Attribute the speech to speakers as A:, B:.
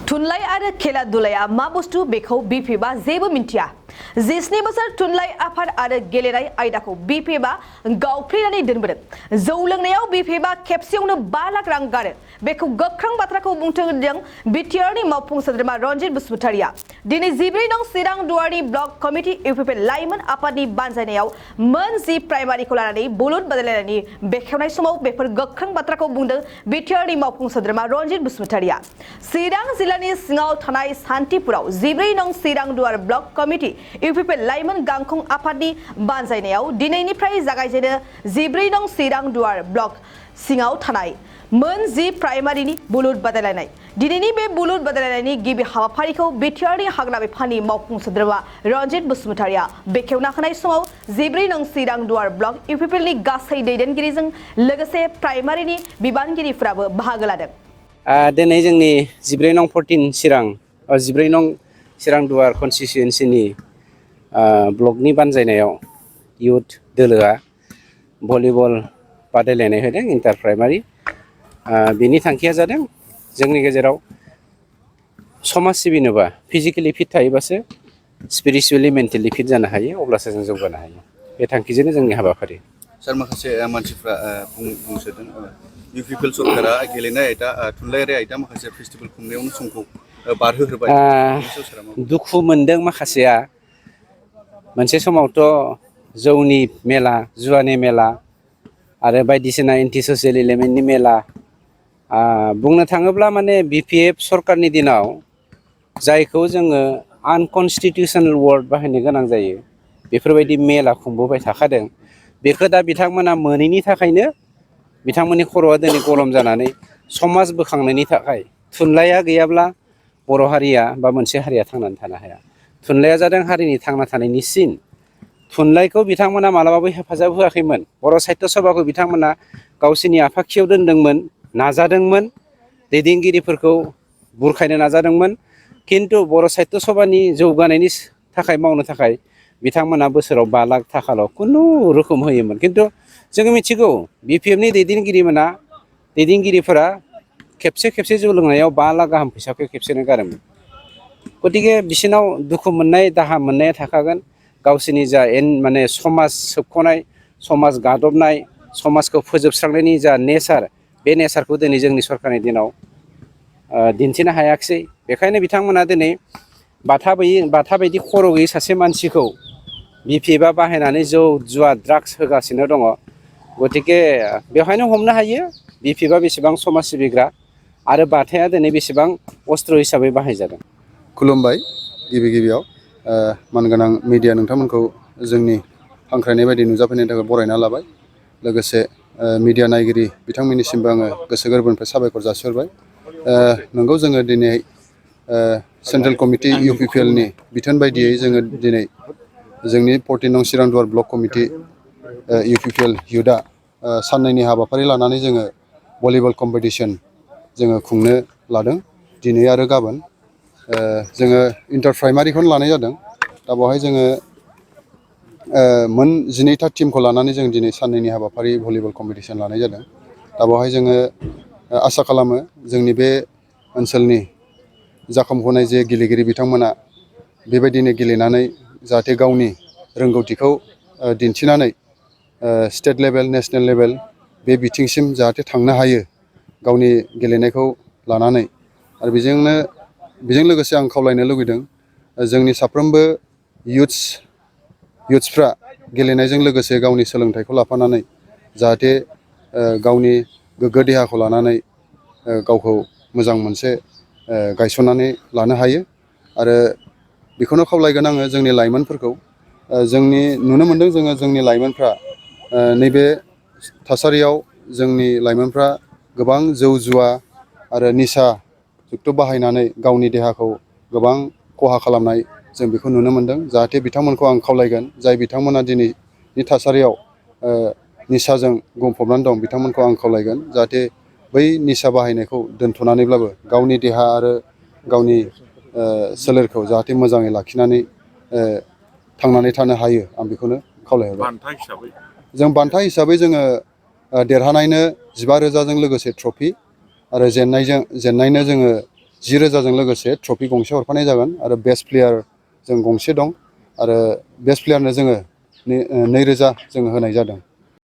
A: थुनलाइ आरो खेला दुलाया मा बुस्थु बेखौ बिपिएफआ जेबो मिन्थिया। 17 बोसोर थुनलाइ आफाद आरो गेलेनाय आयदाखौ बिपिएफआ गावफ्लेनानै दोनबोदों। जौ लोंनायाव बिपिएफआ खेबसेयावनो 5 लाख रां गारो। बेखौ गोख्रों बाथ्राखौ बुंथों होनदों बिटिआरनि मावफुं सोद्रोमा रनजित बसुमतारिया। दिनै 14 नं चिरां दुवारनि ब्लक कमिटि इउपिपिएल लाइमोन आफादनि बानजायनायाव मोन 10 प्राइमारिखौ लानानै बुलुर बादायलायनायनि बेखेवनाय समाव बेफोर गोख्रों बाथ्राखौ बुंदों बिटिआरनि मावफुं सोद्रोमा रनजित बसुमतारिया। चिरां जिल्लानि सिङाव थानाय सान्तिपुराव 14 नं चिरां दुवार ब्लक कमिटि इउपिपिएल लाइमोन गांखं आफादनि बानजायनायाव दिनैनिफ्राय जागायजेनो 14 नं चिरां दुवार ब्लक सिङाव थानाय मोन 10 प्राइमारिनि बुलुर बादायलायनाय। दिनैनि बे बुलुर बादायलायनायनि गिबि हाबाफारिखौ बिटिआरनि हाग्रा बिफाननि मावफुं सोद्रोमा रनजित बसुमतारिया बेखेवना होनाय समाव 14 नं चिरां दुवार ब्लक इउपिपिएलनि गासै दैदेनगिरिजों लोगोसे प्राइमारिनि बिबानगिरिफोराबो बाहागो लादों।
B: दिनै जोंनि 14 नं 14 14 नं चिरां दुवार कनस्टिटुयेन्सिनि ब्लकनि बानजायनायाव इयुथ दोलोआ भलिबल बादायलायनाय होदों इन्टार प्राइमारि। बिनि थांखिया जादों जोंनि गेजेराव समाज सिबिनोबा फिजिकेलि फिट थायोबासो स्पिरिचुवेलि मेन्टेलि फिट जानो हायो, अब्लासो जों जौगानो हायो। बे थांखिजोंनो जोंनि हाबाफारि।
C: सार, माखासे मानसिफ्रा बुंसोदों इउपिपिएल सरकारा गेलेनाय आयदा थुनलाइयारि आयदा माखासे फेस्टिभेल खुंनायावनो समखौ बारहोहोबाय।
B: दुखु मोनदों माखासेया। मोनसे समावथ' जौनि मेला, जुवानि मेला आरो बायदिसिना एन्टि ससियेल एलिमेन्टनि मेला। बुंनो थाङोब्ला माने बिपिएफ सरकारनि दिनाव जायखौ जोङो आनकनस्टिटिउसनेल वार्ड बाहायनो गोनां जायो, बेफोरबायदि मेला खुंबोबाय थाखादों। बेखौ दा बिथांमोना मोनैनि थाखायनो बिथांमोननि खर'आ दिनै गरम जानानै समाज बोखांनायनि थाखाय थुनलाइया गैयाब्ला बर' हारिया बा मोनसे हारिया थांनानै थानो हाया। थुनलाइया जादों हारिनि थांना थानायनि सिन। थुनलाइखौ बिथांमोना मालाबाबो हेफाजाब होआखैमोन। बर' साहित्य सभाखौ बिथांमोना गावसोरनि आफादखियाव दोनदोंमोन, नाजादोंमोन, दैदेनगिरिफोरखौ बुरखायनो नाजादोंमोन। खिन्थु बर' साहित्य सभानि जौगानायनि थाखाय मावनो थाखाय बिथांमोना बोसोराव 5 लाख थाखाल' खुनु रोखोम होयोमोन। खिन्थु जोङो मिथिगौ बिपिएफनि दैदेनगिरिफोरा खेबसे जौ लोंनायाव 5 लाख गाहाम फैसाखौ खेबसेनो गारोमोन। गतिके बिसोरनाव दुखु मोननाय, दाहा मोननाया थाखागोन। गावसोरनि जा माने समाज सोबख'नाय, समाज गादबनाय, समाजखौ फोजोबस्रांनायनि जा नेचार, बे नेचारखौ दिनै जोंनि सरकारनि दिनाव दिन्थिनो हायाखिसै। बेखायनो बिथांमोना दिनै बाथा बायदि खर' गैयै सासे मानसिखौ बिपिएफआ बाहायनानै जौ जुवा ड्राग्स होगासिनो दङ। गतिके बेवहायनो हमनो हायो बिपिएफआ बेसेबां समाज सिबिग्रा आरो बाथाया दिनै बेसेबां अस्त्र हिसाबै बाहायजादों।
C: खुलुमबाय। गिबियाव मानगोनां मिडिया नोंथांमोनखौ जोंनि हांख्रायनाय बायदि नुजाफैनायनि थाखाय बरायना लाबाय। लोगोसे मिडिया नायगिरि बिथांमोननिसिमबो आङो गोसो गोरबोनिफ्राय साबायखर जासिहरबाय। नंगौ, जोङो दिनै सेन्ट्रेल कमिटि इउपिपिएलनि बिथोन बायदियै जोङो दिनै जोंनि 14 नं चिरां दुवार ब्लक कमिटि इउपिपिएल इयुथआ साननैनि हाबाफारि लानानै जोङो भलिबल कम्पिटिसन जोङो खुंनो लादों दिनै आरो गाबोन। जोङो इन्टार प्राइमारिखौनो लानाय जादों। दा बेवहाय जोङो मोन 12था टिमखौ लानानै जों दिनै साननैनि हाबाफारि भलिबल कम्पिटिसन लानाय जादों। दा बेवहाय जोङो आसा खालामो जोंनि बे ओनसोलनि जाखांफुनाय जे गेलेगिरि बिथांमोना बेबायदिनो गेलेनानै जाहाथे गावनि रोंगौथिखौ दिन्थिनानै स्टेट लेभेल, नेसनेल लेभेल बे बिथिंसिम जाहाथे थांनो हायो गावनि गेलेनायखौ लानानै। आरो बेजों लोगोसे आं खावलायनो लुगैदों जोंनि साफ्रोमबो इयुथ्सफ्रा गेलेनायजों लोगोसे गावनि सोलोंथाइखौ लाफानानै जाहाथे गावनि गोग्गो देहाखौ लानानै गावखौ मोजां मोनसे गायसननानै लानो हायो। आरो बेखौनो खावलायगोन आङो जोंनि लाइमोनफोरखौ। नुनो मोनदों जोङो जोंनि लाइमोनफ्रा नैबे थासारियाव जोंनि लाइमोनफ्रा गोबां जौ जुवा आरो निसा जुक्त' बाहायनानै गावनि देहाखौ गोबां खहा खालामनाय जों बेखौ नुनो मोनदों। जाहाथे बिथांमोनखौ आं खावलायगोन जाय बिथांमोना दिनैनि थासारियाव निसाजों गफबनानै दं, बिथांमोनखौ आं खावलायगोन जाहाथे बै निसा बाहायनायखौ दोन्थ'नानैब्लाबो गावनि देहा आरो गावनि सोलेरखौ जाहाथे मोजाङै लाखिनानै थांनानै थानो हायो, आं बेखौनो खावलायहरबाय। जों बान्था हिसाबै जोङो देरहानायनो 15,000जों लोगोसे ट्रफि आरो जेननायनो जोङो 10,000जों लोगोसे ट्रफि गंसे हरफानाय जागोन आरो बेस्ट प्लेयार जों गंसे दं आरो बेस्ट प्लेयारनो जोङो 2,000 जोङो होनाय जादों।